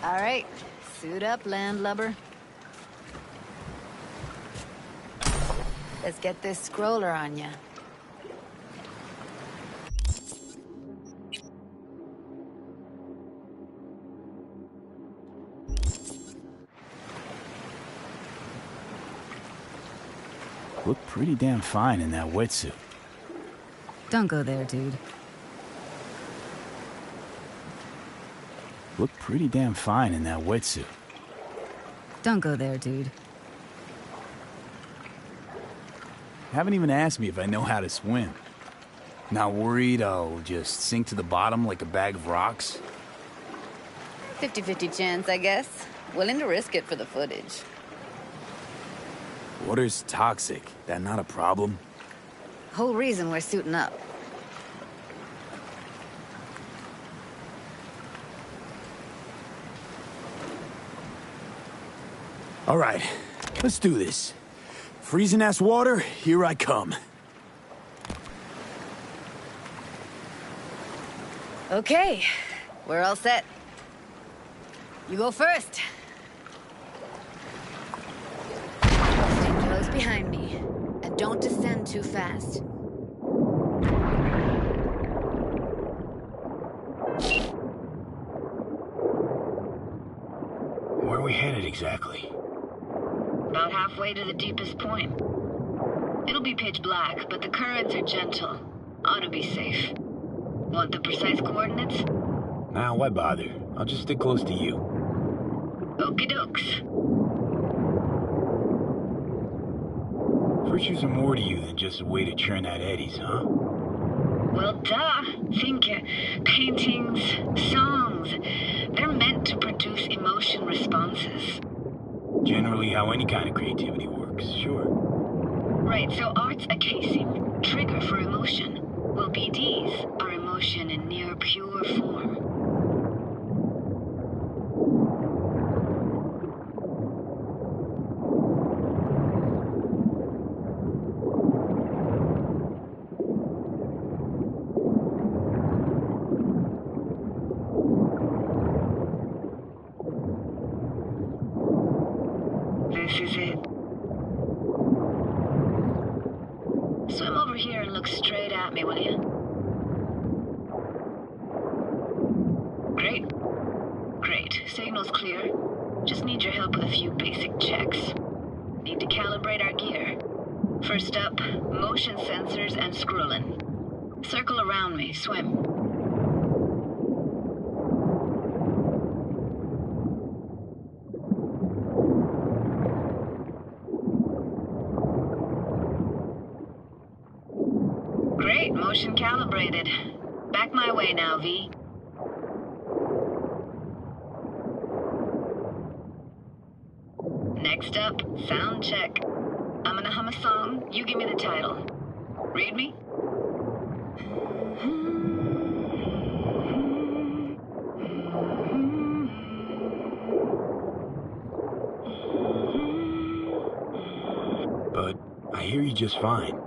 All right, suit up, landlubber. Let's get this scroller on ya. Look pretty damn fine in that wetsuit. Don't go there, dude. Look pretty damn fine in that wetsuit. Don't go there, dude. Haven't even asked me if I know how to swim. Not worried I'll just sink to the bottom like a bag of rocks? 50-50 chance, I guess. Willing to risk it for the footage. Water's toxic. That not a problem? Whole reason we're suiting up. All right, let's do this. Freezing-ass water, here I come. Okay, we're all set. You go first. Stay close behind me, and don't descend too fast. Where are we headed exactly? About halfway to the deepest point. It'll be pitch black, but the currents are gentle. Ought to be safe. Want the precise coordinates? Nah, why bother? I'll just stick close to you. Okie dokes. Virtues are more to you than just a way to churn out eddies, huh? Well, duh. Think paintings, songs. They're meant to produce emotion responses. Generally how any kind of creativity works, sure. Right, so art's a casing, trigger for emotion. Well, BDs are emotion in near pure form. This is it. Swim over here and look straight at me, will you? Great. Great. Signal's clear. Just need your help with a few basic checks. Need to calibrate our gear. First up, motion sensors and scrolling. Circle around me. Swim. Great, motion calibrated. Back my way now, V. Next up, sound check. I'm gonna hum a song, you give me the title. Read me? But I hear you just fine.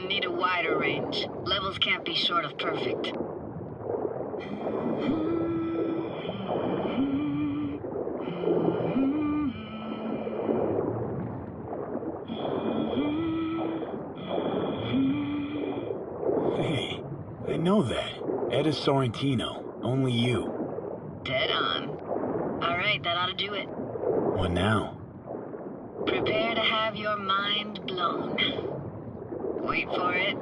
Need a wider range. Levels can't be short of perfect. Hey, I know that. Etta Sorrentino. Only you. Dead on. Alright, that ought to do it. What now? Prepare to have your mind blown. Wait for it.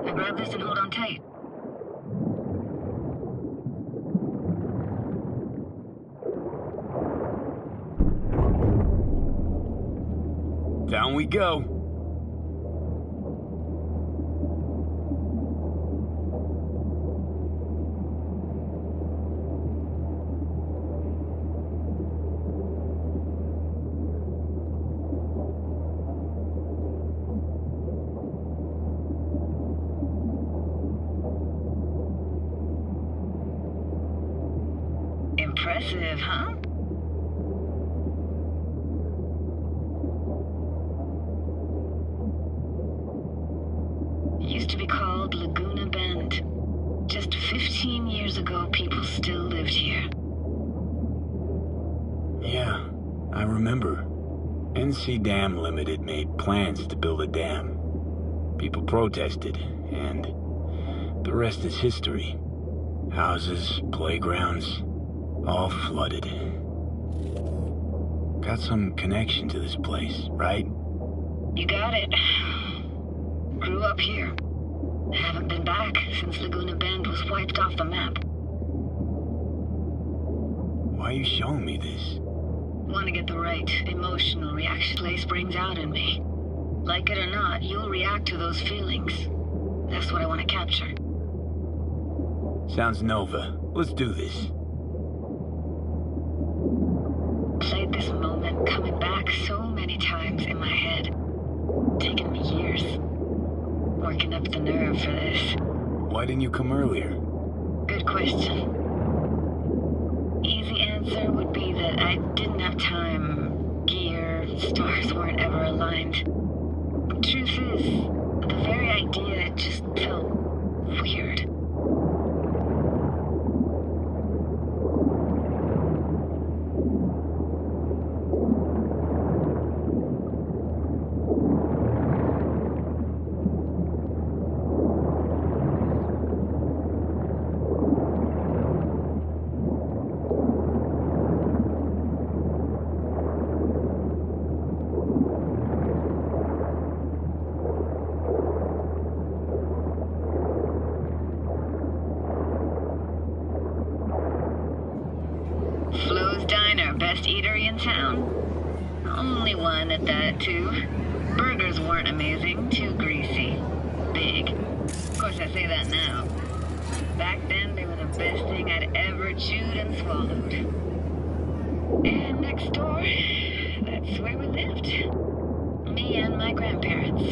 Now grab this and hold on tight. Down we go. Impressive, huh? 15 years ago, people still lived here. Yeah, I remember. NC Dam Limited made plans to build a dam. People protested, and the rest is history. Houses, playgrounds, all flooded. Got some connection to this place, right? You got it. Grew up here. Haven't been back since Laguna Bend was wiped off the map. Why are you showing me this? Want to get the right emotional reaction place brings out in me. Like it or not, you'll react to those feelings. That's what I want to capture. Sounds Nova. Let's do this. Played this moment coming back so many times in my head. Taken me years. Working up the nerve for this. Why didn't you come earlier? Good question. Easy answer would be that I didn't have time. Gear, stars weren't ever aligned. Truth is, the very idea just felt weird. Flo's Diner, best eatery in town? Only one at that, too. Burgers weren't amazing, too greasy. Big. Of course, I say that now. Back then, they were the best thing I'd ever chewed and swallowed. And next door, that's where we lived. Me and my grandparents.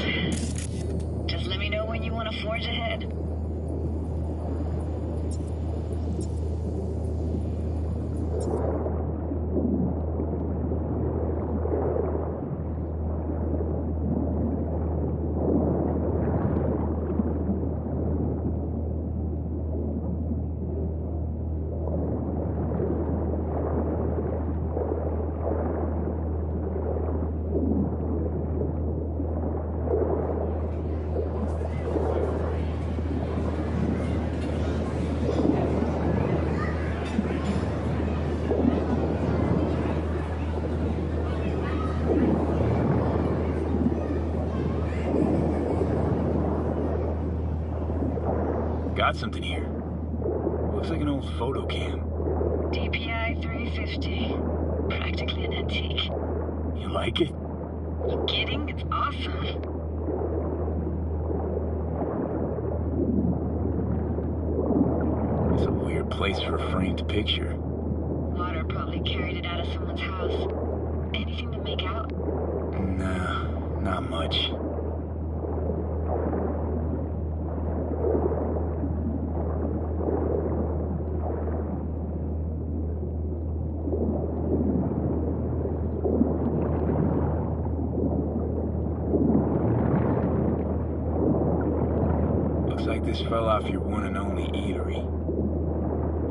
Just let me know when you want to forge ahead. Got something here. Looks like an old photo cam. DPI 350. Practically an antique. You like it? You kidding? It's awesome. It's a weird place for a framed picture. Water probably carried it out of someone's house. Anything to make out? Nah, not much. Looks like this fell off your one and only eatery.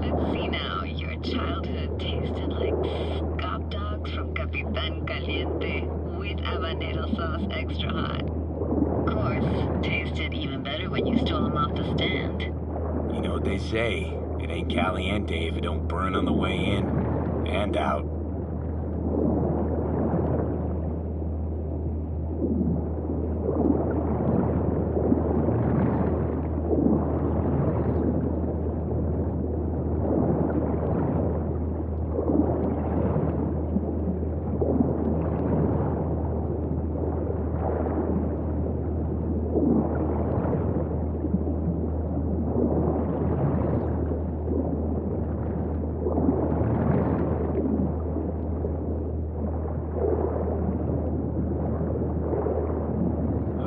Let's see now. Your childhood tasted like scop dogs from Capitan Caliente with habanero sauce extra hot. Of course, tasted even better when you stole them off the stand. You know what they say, it ain't caliente if it don't burn on the way in and out.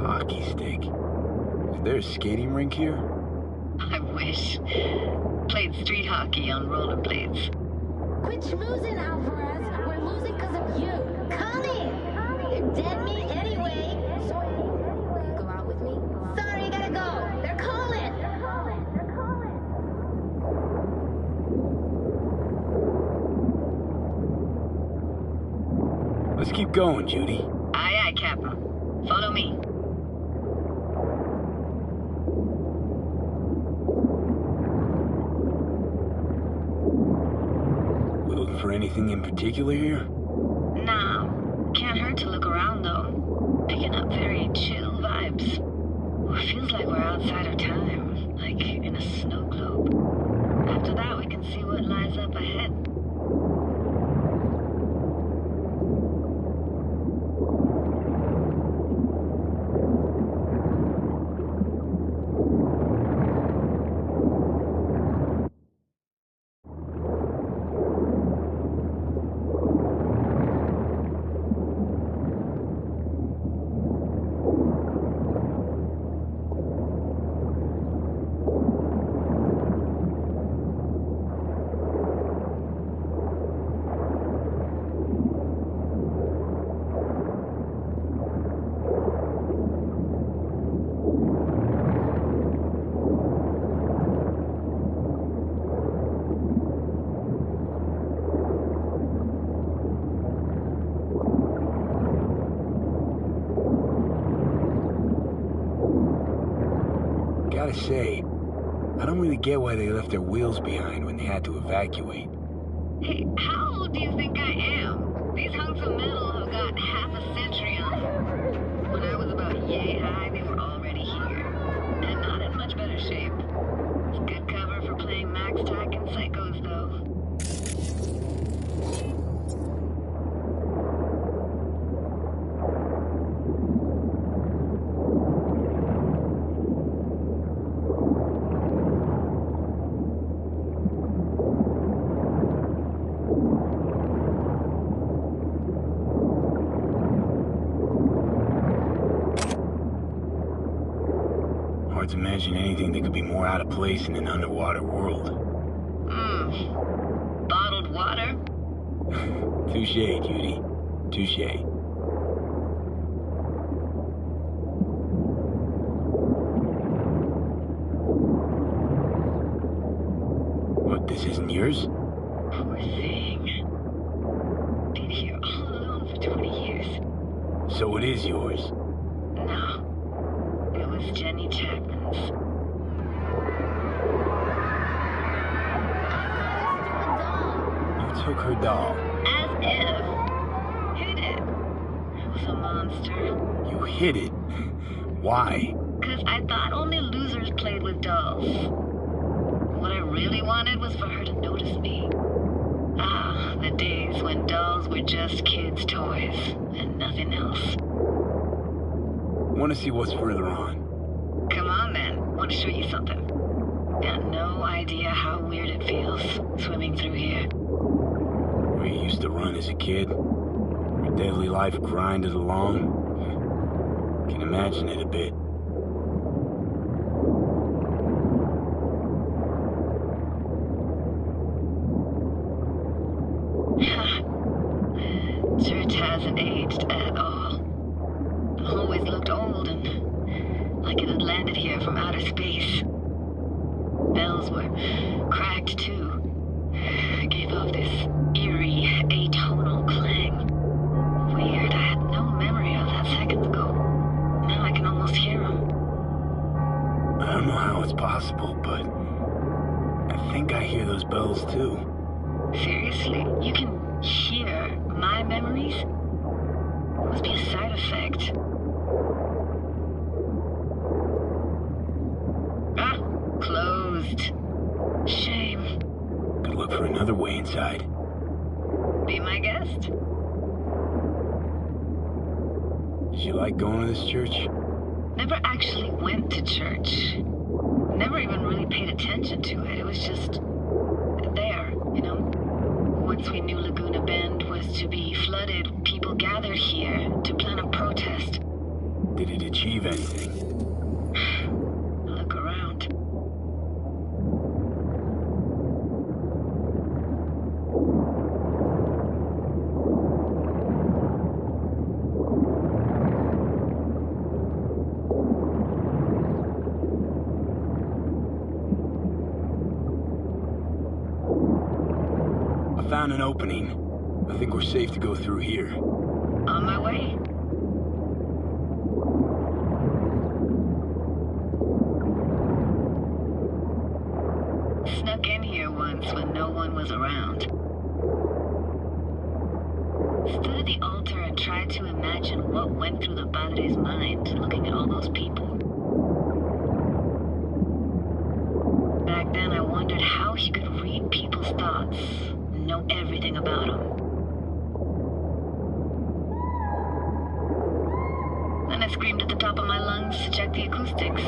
Hockey stick. Is there a skating rink here? I wish. Played street hockey on rollerblades. Quit schmoozing, Alvarez. We're losing because of you. Come in. You're dead meat anyway. Go out with me? Sorry, gotta go. They're calling. keep going, Judy. Aye, aye, Captain. Follow me. We looking for anything in particular here? Nah, can't hurt to look around though. Picking up very chill vibes. It feels like we're outside of time, like in a snow globe. After that, we can see what lies up ahead. Gotta say, I don't really get why they left their wheels behind when they had to evacuate. Hey, how old do you think I am? These hunks of metal have got half a century on them. When I was about yay high, they were already here. And not in much better shape. It's good cover for playing Max Tack and Psychos, though. Hard to imagine anything that could be more out of place in an underwater world. Bottled water? Touche, Judy. Touche. What, this isn't yours? Poor thing. Been here all alone for 20 years. So it is yours. No. It was Jenny Chapman's. You took her doll. As if. Hid it. It was a monster. You hid it. Why? 'Cause I thought only losers played with dolls. What I really wanted was for her to notice me. Ah, the days when dolls were just kids' toys and nothing else. Want to see what's further on? Come on then, want to show you something. Got no idea how weird it feels swimming through here. Where you used to run as a kid? Your daily life grinded along? Can imagine it a bit. Church hasn't aged at all. Always looked old and like it had landed here from outer space. Bells were cracked too. Gave off this eerie, atonal clang. Weird, I had no memory of that seconds ago. Now I can almost hear them. I don't know how it's possible, but I think I hear those bells too. Seriously, you can hear my memories? Must be a side effect. Ah, closed. Shame. Could look for another way inside. Be my guest. Did you like going to this church? Never actually went to church. Never even really paid attention to it. It was just there, you know? Once we knew Laguna Bend was to be flooded, people gathered here to plan a protest. Did it achieve anything? Look around. I found an opening. I think we're safe to go through here. On my way. Snuck in here once when no one was around. Stood at the altar and tried to imagine what went through the padre's mind looking at all those people. Back then I wondered how he could read people's thoughts, know everything about them. Then I screamed at the top of my lungs to check the acoustics.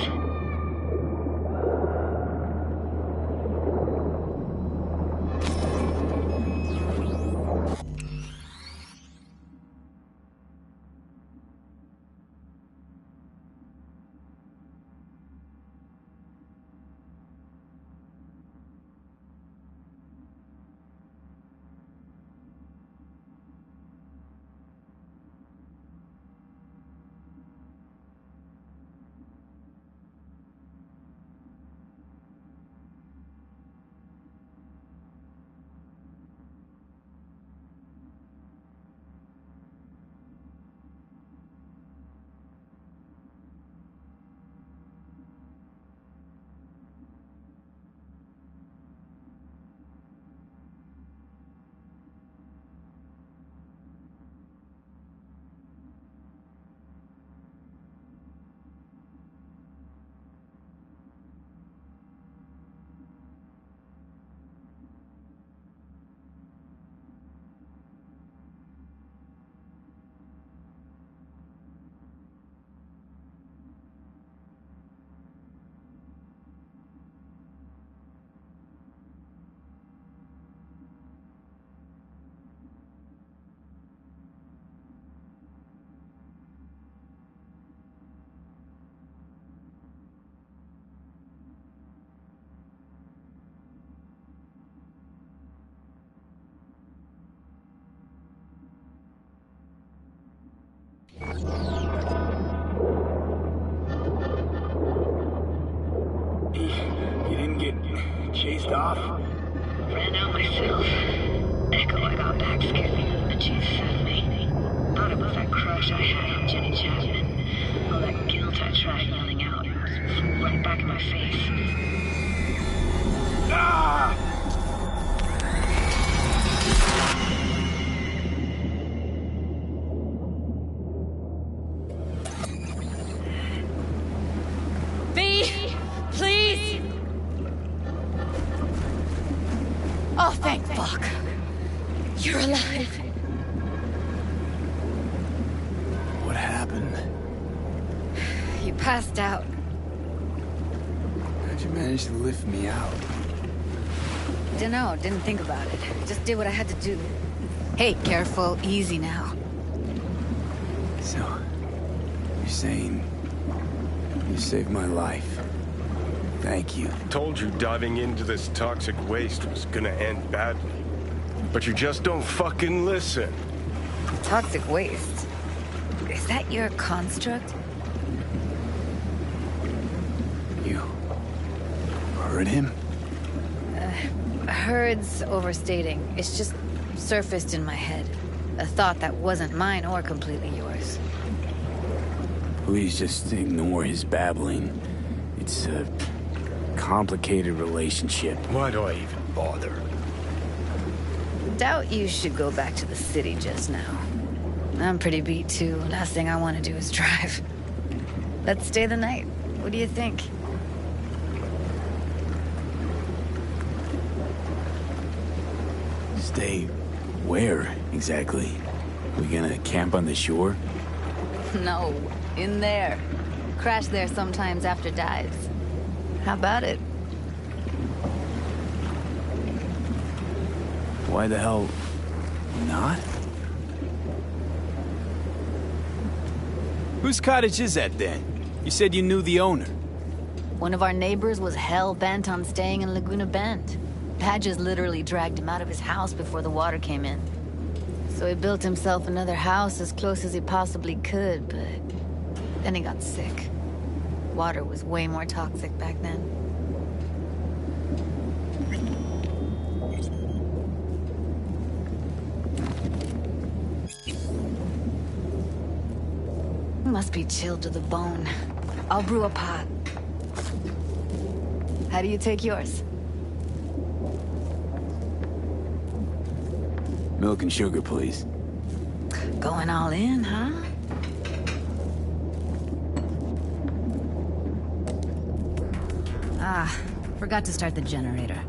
You didn't get chased off? Ran out myself. Echo, I got back scared me out of the Jesus out of me. Thought it was that crush I had on Jenny Chapman. All that guilt I tried yelling out. Flew right back in my face. Ah! Please! Oh, thank fuck. You're alive. What happened? You passed out. How'd you manage to lift me out? Dunno, didn't think about it. Just did what I had to do. Hey, careful, easy now. So, you're saying you saved my life. Thank you. Told you diving into this toxic waste was gonna end badly. But you just don't fucking listen. Toxic waste. Is that your construct? You heard him? Heard's overstating. It's just surfaced in my head. A thought that wasn't mine or completely yours. Please just ignore his babbling. It's a complicated relationship. Why do I even bother? Doubt you should go back to the city just now. I'm pretty beat too. Last thing I want to do is drive. Let's stay the night. What do you think? Stay where, exactly? We gonna camp on the shore? No, in there. Crash there sometimes after dives. How about it? Why the hell not? Whose cottage is that then? You said you knew the owner. One of our neighbors was hell-bent on staying in Laguna Bend. Padges literally dragged him out of his house before the water came in. So he built himself another house as close as he possibly could, but then he got sick. Water was way more toxic back then. must be chilled to the bone. I'll brew a pot. How do you take yours? Milk and sugar, please. Going all in, huh? Ah, forgot to start the generator.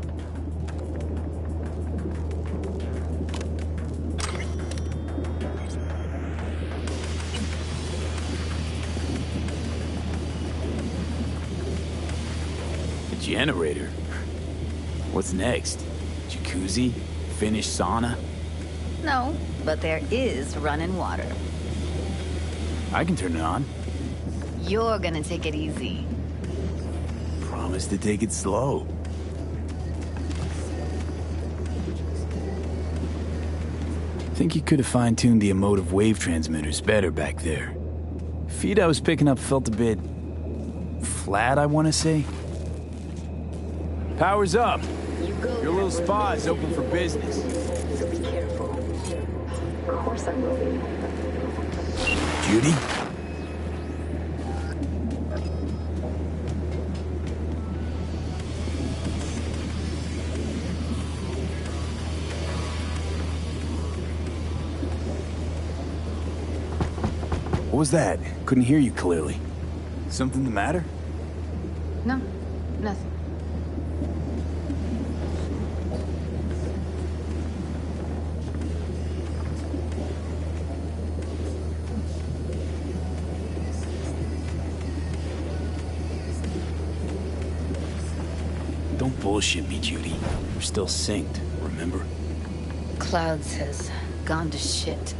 A generator? What's next? Jacuzzi? Finnish sauna? No, but there is running water. I can turn it on. You're gonna take it easy. Promise to take it slow. Think you could have fine-tuned the emotive wave transmitters better back there. Feed I was picking up felt a bit... flat, I want to say. Power's up. Your little spa is open for business. So be careful. Of course I will be. Judy? What was that? Couldn't hear you clearly. Something the matter? No, nothing. Don't bullshit me, Judy. We're still synced, remember? Clouds has gone to shit.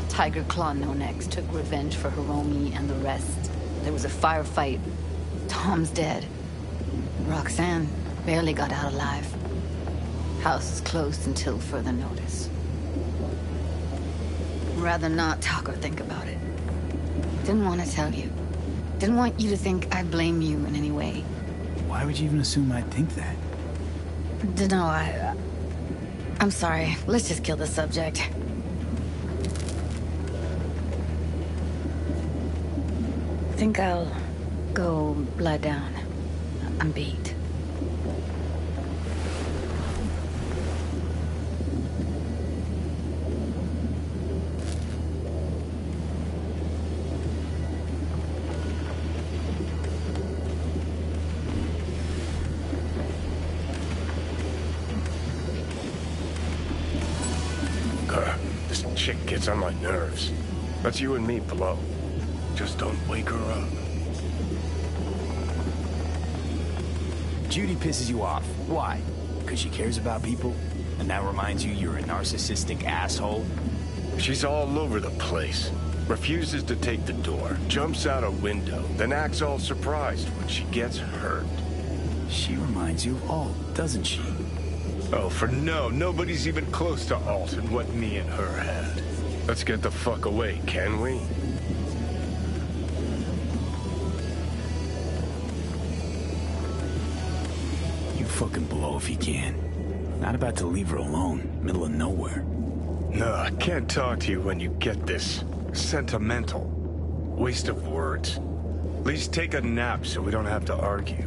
Tiger Claw No Next took revenge for Hiromi and the rest. There was a firefight. Tom's dead. Roxanne barely got out alive. House is closed until further notice. Rather not talk or think about it. Didn't want to tell you. Didn't want you to think I blame you in any way. Why would you even assume I'd think that? Dunno, I'm sorry. Let's just kill the subject. I think I'll go lie down. I'm beat. This chick gets on my nerves. That's you and me below. Just don't wake her up. Judy pisses you off. Why? Because she cares about people? And that reminds you you're a narcissistic asshole? She's all over the place. Refuses to take the door, jumps out a window, then acts all surprised when she gets hurt. She reminds you of Alt, doesn't she? Oh, for no, nobody's even close to Alt and what me and her had. Let's get the fuck away, can we? You fucking blow if you can. Not about to leave her alone, middle of nowhere. No, I can't talk to you when you get this sentimental. Waste of words. At least take a nap so we don't have to argue.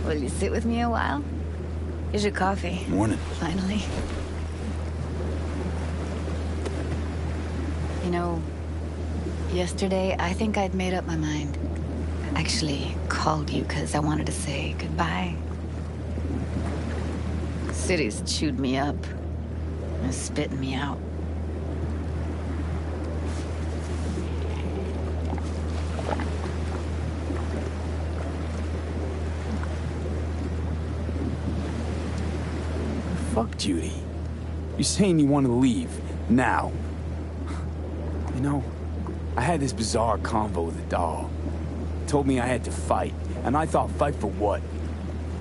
Will you sit with me a while? Here's your coffee. Morning. Finally. You know, yesterday I think I'd made up my mind. I actually called you because I wanted to say goodbye. City's chewed me up. And spitting me out. Fuck Judy. You're saying you want to leave, now. You know, I had this bizarre convo with the doll. Told me I had to fight, and I thought, fight for what?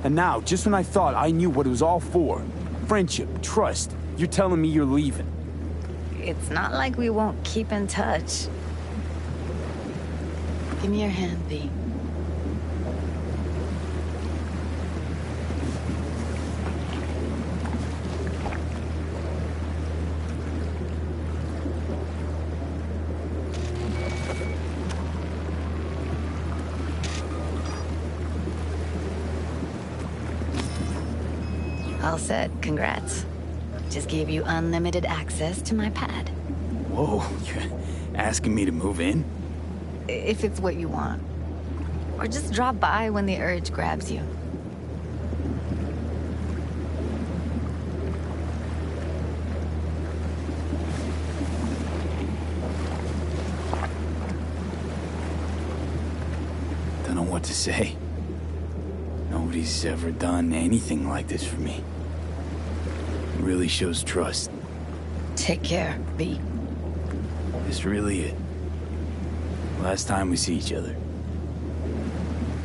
And now, just when I thought I knew what it was all for, friendship, trust, you're telling me you're leaving. It's not like we won't keep in touch. Give me your hand, V. All set. Congrats. Just gave you unlimited access to my pad. Whoa, you're asking me to move in? If it's what you want. Or just drop by when the urge grabs you. Don't know what to say. Nobody's ever done anything like this for me. It really shows trust. Take care, V. This really it. Last time we see each other.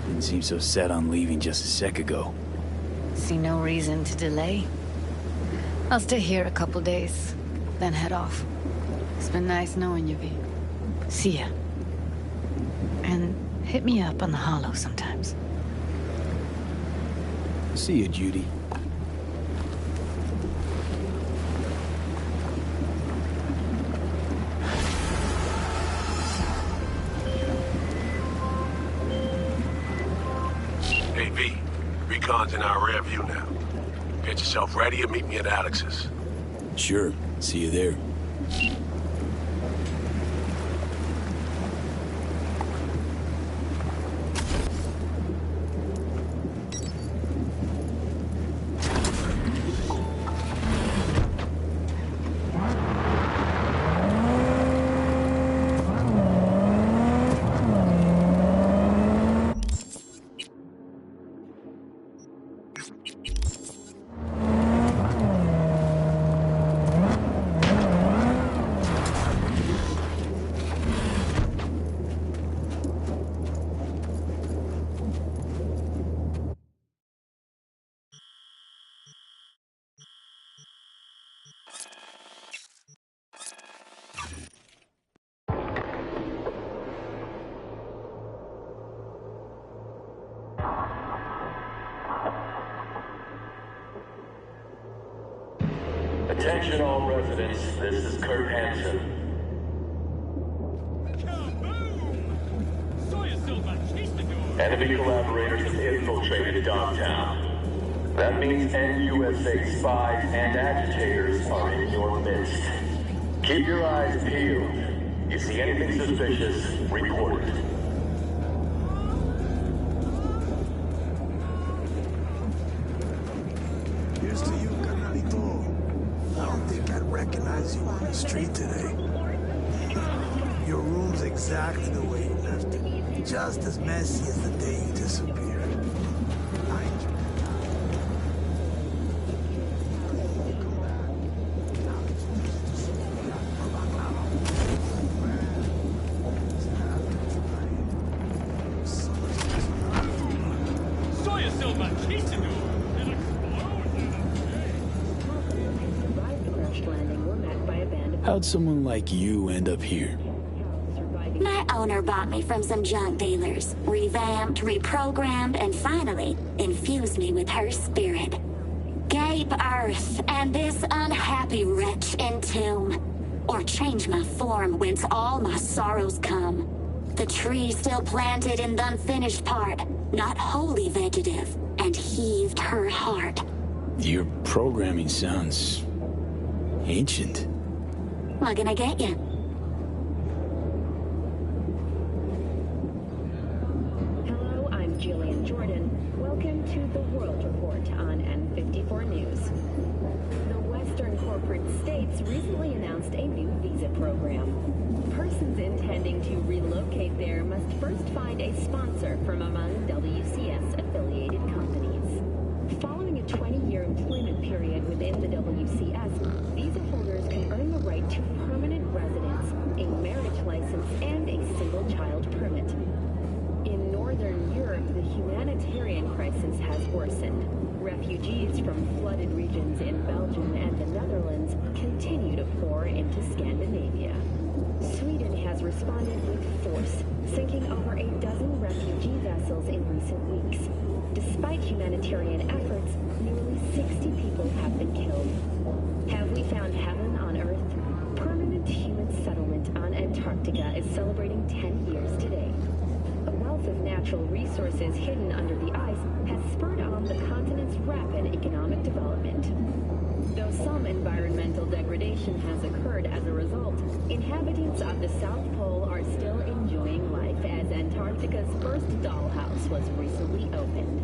Didn't seem so set on leaving just a sec ago. See no reason to delay. I'll stay here a couple days, then head off. It's been nice knowing you, V. See ya. And hit me up on the holo sometimes. See you, Judy. Hey, V. Recon's in our rear view now. Get yourself ready and meet me at Alex's. Sure. See you there. Attention all residents, this is Kurt Hansen. Enemy collaborators have infiltrated Dogtown. That means NUSA spies and agitators are in your midst. Keep your eyes peeled. You see anything suspicious, report it. Here's to you, carnalito. I don't think I'd recognize you on the street today. Your room's exactly the way you left it. Just as messy as the day you disappeared. How'd someone like you end up here? My owner bought me from some junk dealers, revamped, reprogrammed, and finally infused me with her spirit. Gape Earth and this unhappy wretch entomb, or change my form whence all my sorrows come. The tree still planted in the unfinished part, not wholly vegetative, and heaved her heart. Your programming sounds ancient. What can I get you? Hello, I'm Jillian Jordan. Welcome to the World Report on N54 News. The Western corporate states recently announced a new visa program. Persons intending to relocate there must first find a sponsor from among WCS-affiliated companies. Following a 20-year employment period within the WCS, visa holders can earn the right to permanent residence, a marriage license, and a single-child permit. In Northern Europe, the humanitarian crisis has worsened. Refugees from flooded regions in Belgium and the Netherlands continue to pour into Scandinavia. Sweden has responded with force, sinking over a dozen refugee vessels in recent weeks. Despite humanitarian efforts, nearly 60 people have been killed. Have we found heaven on Earth? Permanent human settlement on Antarctica is celebrating 10 years today. A wealth of natural resources hidden under the ice has spurred on the continent's rapid economic development. Though some environmental degradation has occurred as a result, inhabitants of the South Pole are still enjoying life as Antarctica's first dollhouse was recently opened.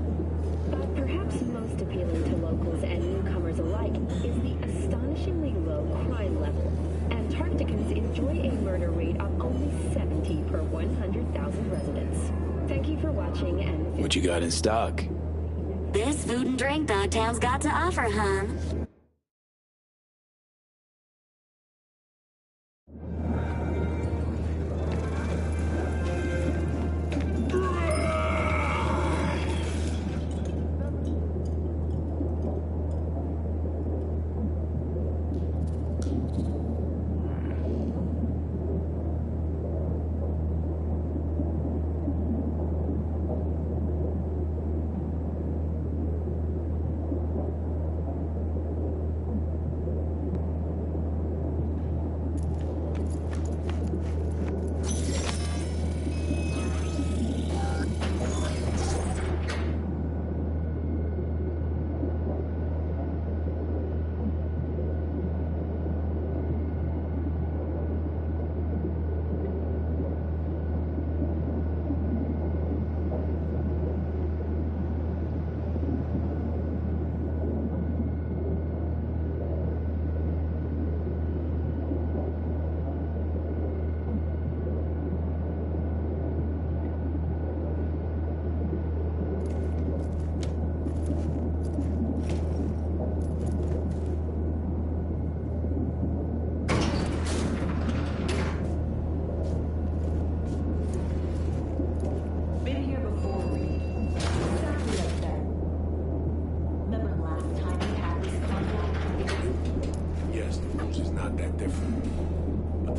But perhaps most appealing to locals and newcomers alike is the astonishingly low crime level. Antarcticans enjoy a murder rate of only 70 per 100,000 residents. Thank you for watching and... What you got in stock? This food and drink Dogtown's got to offer, hon.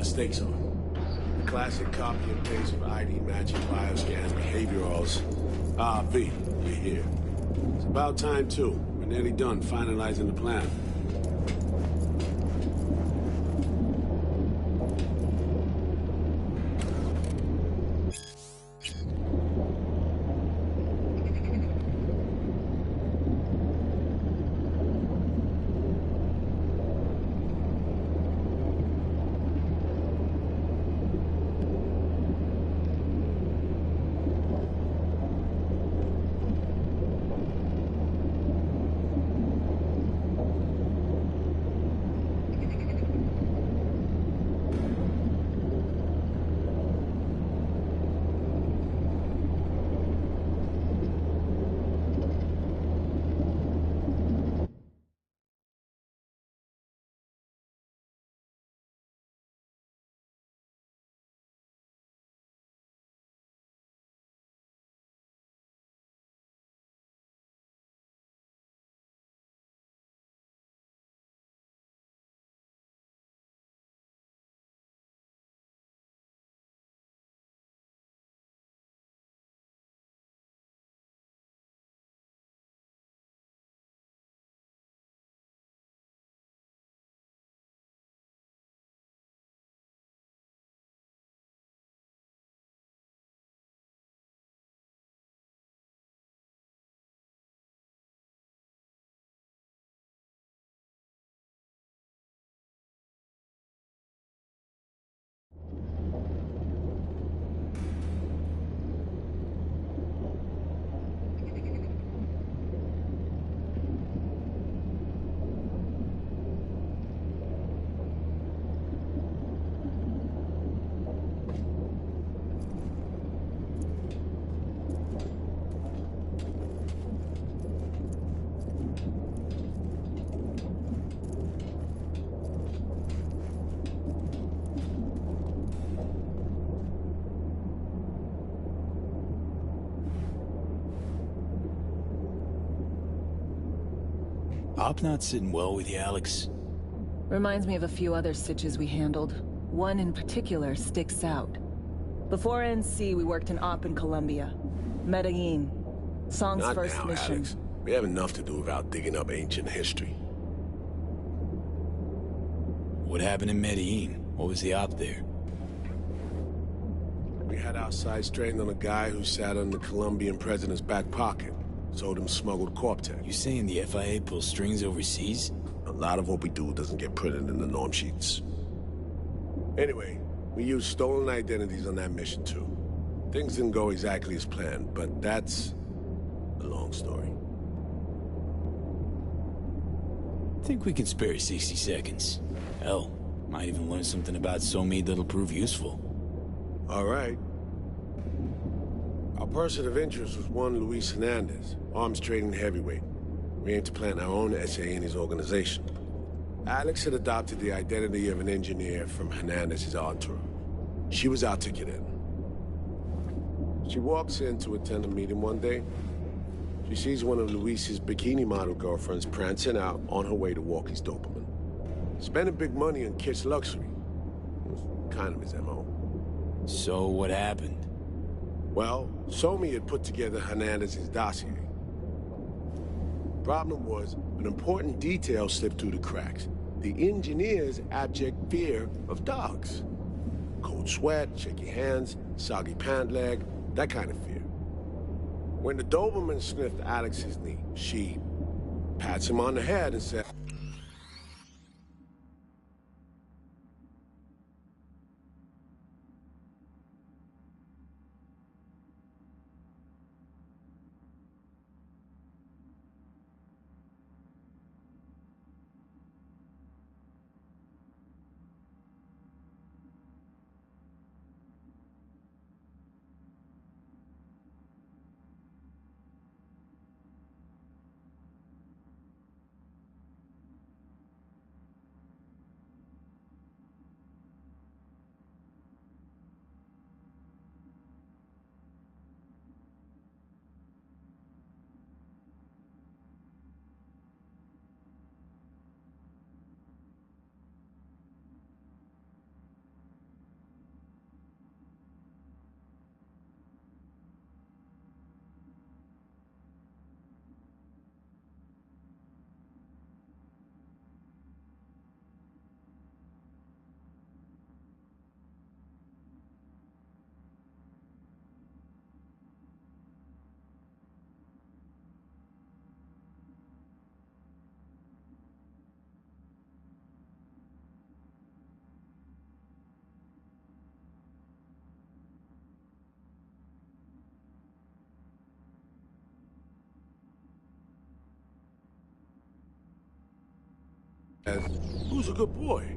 Stakes on. The classic copy and paste of ID matching bioscans, behaviorals. Ah, V, you're here. It's about time, too. We're nearly done finalizing the plan. Op not sitting well with you, Alex? Reminds me of a few other stitches we handled. One in particular sticks out. Before NC, we worked in Op in Colombia. Medellin. Song's Not first now, mission. Alex. We have enough to do without digging up ancient history. What happened in Medellin? What was the Op there? We had our sights trained on a guy who sat on the Colombian president's back pocket. Sold him smuggled Corp-Tech. You saying the FIA pulls strings overseas? A lot of what we do doesn't get printed in the norm sheets. Anyway, we used stolen identities on that mission too. Things didn't go exactly as planned, but that's a long story. I think we can spare 60 seconds. Hell, might even learn something about SOMI that'll prove useful. All right. Our person of interest was one Luis Hernandez, arms trading heavyweight. We aim to plant our own SA in his organization. Alex had adopted the identity of an engineer from Hernandez's entourage. She was our ticket in. She walks in to attend a meeting one day. She sees one of Luis's bikini model girlfriends prancing out on her way to walk his Doberman. Spending big money on kitsch luxury. It was kind of his MO. So what happened? Well, SOMI had put together Hernandez's dossier. Problem was, an important detail slipped through the cracks. The engineer's abject fear of dogs. Cold sweat, shaky hands, soggy pant leg, that kind of fear. When the Doberman sniffed Alex's knee, she pats him on the head and said, "Who's a good boy?"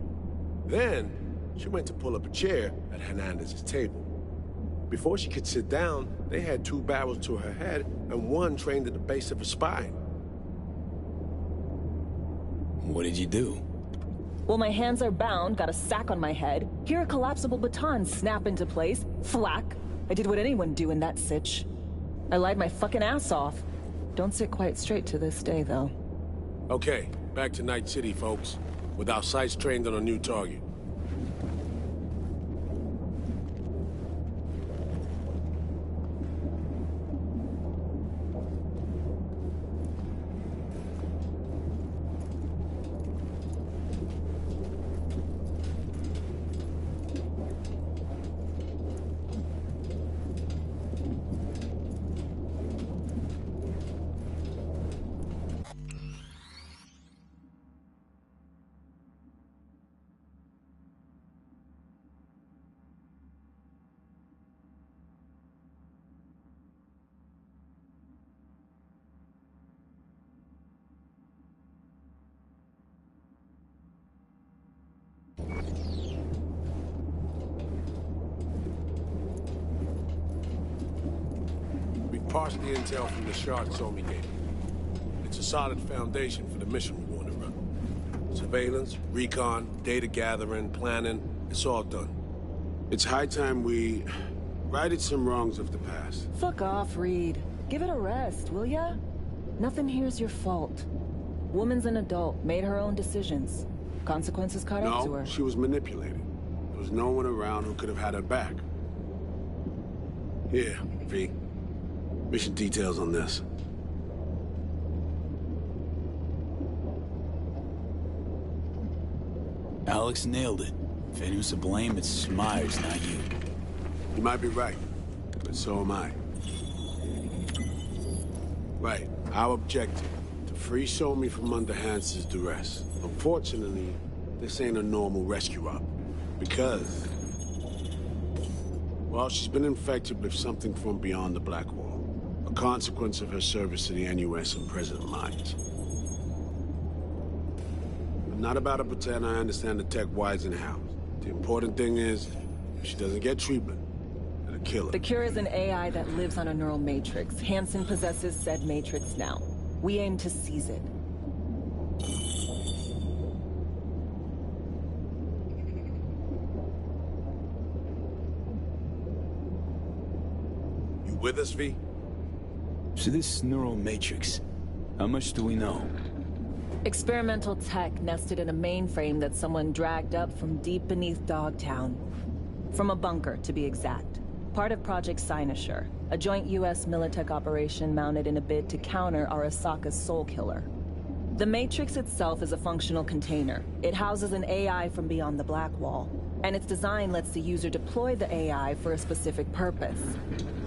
Then, she went to pull up a chair at Hernandez's table. Before she could sit down, they had two barrels to her head and one trained at the base of her spine. What did you do? Well, my hands are bound, got a sack on my head. Here a collapsible baton snap into place. Thwack. I did what anyone do in that sitch. I lied my fucking ass off. Don't sit quite straight to this day, though. Okay, back to Night City, folks. With our sights trained on a new target. Parsed the intel from the shard SOMI gave me. It's a solid foundation for the mission we want to run. Surveillance, recon, data gathering, planning, it's all done. It's high time we righted some wrongs of the past. Fuck off, Reed. Give it a rest, will ya? Nothing here's your fault. Woman's an adult, made her own decisions. Consequences caught up to her. No, she was manipulated. There was no one around who could have had her back. Here, V. Mission details on this. Alex nailed it. If anyone's to blame, it's Myers, not you. You might be right, but so am I. Right, our objective, to free Somi from under Hansen's duress. Unfortunately, this ain't a normal rescue op, because... well, she's been infected with something from beyond the Black Wall, a consequence of her service to the NUS and President Myers. I'm not about to pretend I understand the tech whys and hows. The important thing is, if she doesn't get treatment, it'll kill her. The cure is an AI that lives on a neural matrix. Hansen possesses said matrix now. We aim to seize it. You with us, V? So this neural matrix, how much do we know? Experimental tech nested in a mainframe that someone dragged up from deep beneath Dogtown. From a bunker, to be exact. Part of Project Cynosure, a joint US Militech operation mounted in a bid to counter Arasaka's Soul Killer. The Matrix itself is a functional container. It houses an AI from beyond the Black Wall, and its design lets the user deploy the AI for a specific purpose.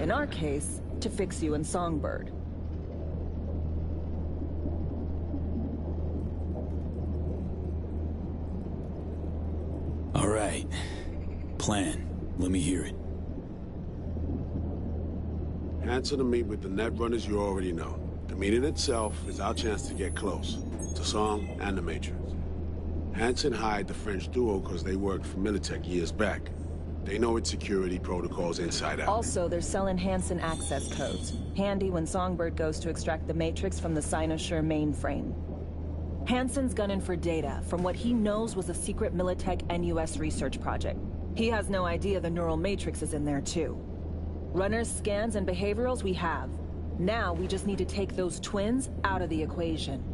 In our case, to fix you and Songbird. All right. Plan. Let me hear it. Hansen to meet with the Netrunners you already know. The meeting itself is our chance to get close. To Song and the Matrix. Hansen hired the French duo because they worked for Militech years back. They know its security protocols inside out. Also, they're selling Hansen access codes. Handy when Songbird goes to extract the Matrix from the Cynosure mainframe. Hansen's gunning for data from what he knows was a secret Militech NUS research project. He has no idea the neural matrix is in there too. Runners, scans, and behaviorals we have. Now we just need to take those twins out of the equation.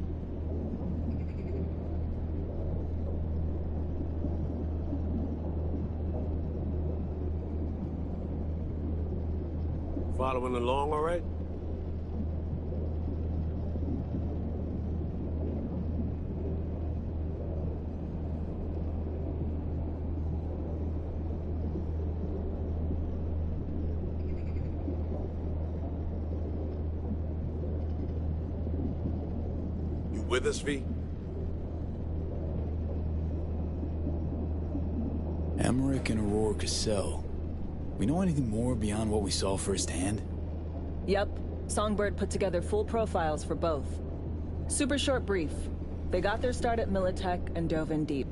Following along, all right? You with us, V? Emmerich and Aurora Cassell. We know anything more beyond what we saw firsthand? Yep. Songbird put together full profiles for both. Super short brief. They got their start at Militech and dove in deep.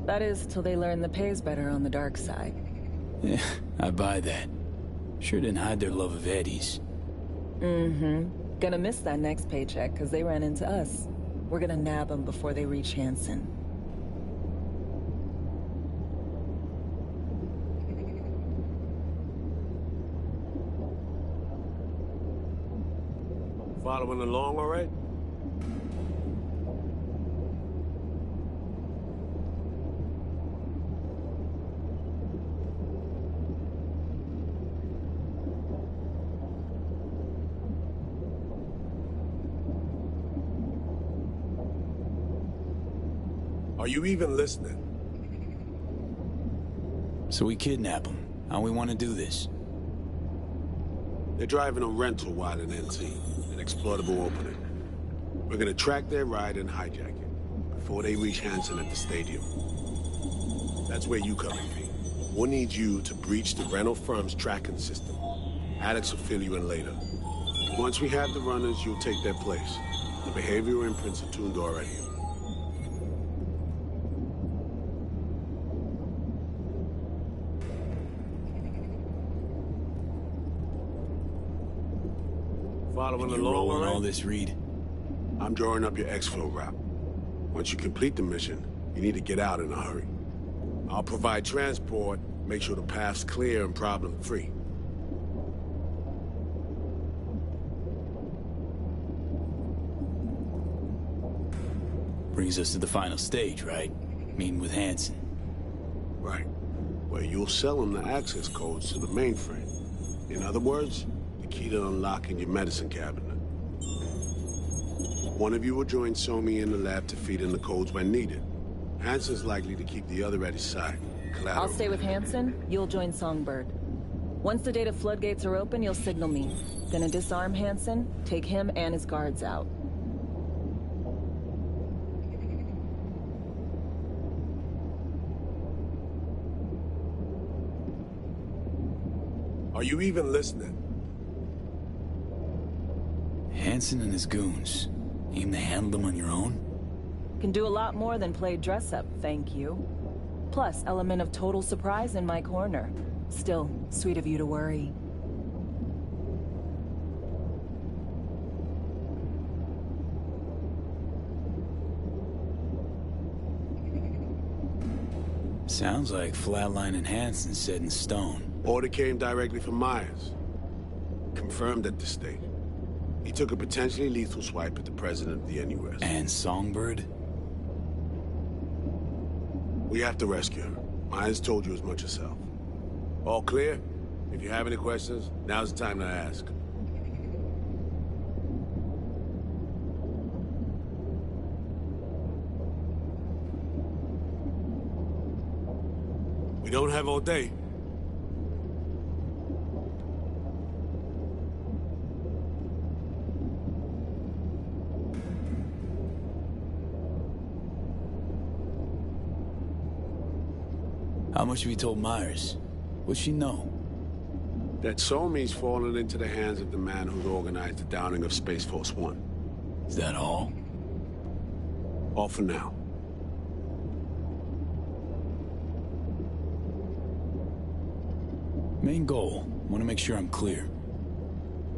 That is, till they learned the pay's better on the dark side. Yeah, I buy that. Sure didn't hide their love of Eddie's. Mm-hmm. Gonna miss that next paycheck, because they ran into us. We're gonna nab them before they reach Hansen. Following along, all right? Are you even listening? So we kidnap them. How we want to do this? They're driving a rental while in NC, an exploitable opening. We're gonna track their ride and hijack it before they reach Hansen at the stadium. That's where you come in, V. We'll need you to breach the rental firm's tracking system. Alex will fill you in later. Once we have the runners, you'll take their place. The behavioral imprints are tuned already. Following you along, rolling all all this, Reed? I'm drawing up your exfil route. Once you complete the mission, you need to get out in a hurry. I'll provide transport, make sure the path's clear and problem-free. Brings us to the final stage, right? Meeting with Hansen. Right. Where you'll sell him the access codes to the mainframe. In other words, the key to unlocking your medicine cabinet. One of you will join Somi in the lab to feed in the codes when needed. Hansen's likely to keep the other at his side. Collateral. I'll stay with Hansen, you'll join Songbird. Once the data floodgates are open, you'll signal me. Gonna disarm Hansen, take him and his guards out. Are you even listening? Hansen and his goons. Aim to handle them on your own? Can do a lot more than play dress-up, thank you. Plus, element of total surprise in my corner. Still, sweet of you to worry. Sounds like Flatline and Hansen set in stone. Order came directly from Myers. Confirmed at this stage. He took a potentially lethal swipe at the president of the NUS. And Songbird? We have to rescue her. Myers told you as much herself. All clear? If you have any questions, now's the time to ask. We don't have all day. How much have you told Myers? What's she know? That Somi's fallen into the hands of the man who's organized the downing of Space Force One. Is that all? All for now. Main goal. Want to make sure I'm clear.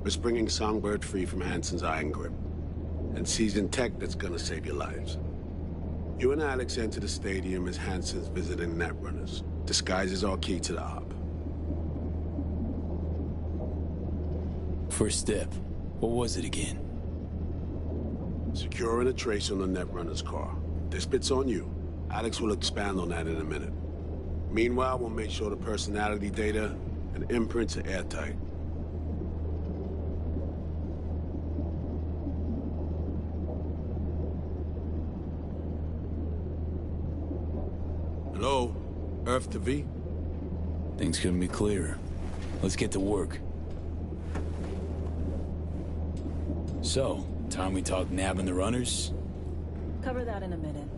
We're bringing Songbird free from Hansen's iron grip. And seizing tech that's gonna save your lives. You and Alex enter the stadium as Hansen's visiting netrunners. Disguise as our key to the hub. First step. What was it again? Securing a trace on the netrunner's car. This bit's on you. Alex will expand on that in a minute. Meanwhile, we'll make sure the personality data and imprints are airtight. Hello? Earth to V? Things couldn't be clearer. Let's get to work. So, time we talk nabbing the runners? Cover that in a minute.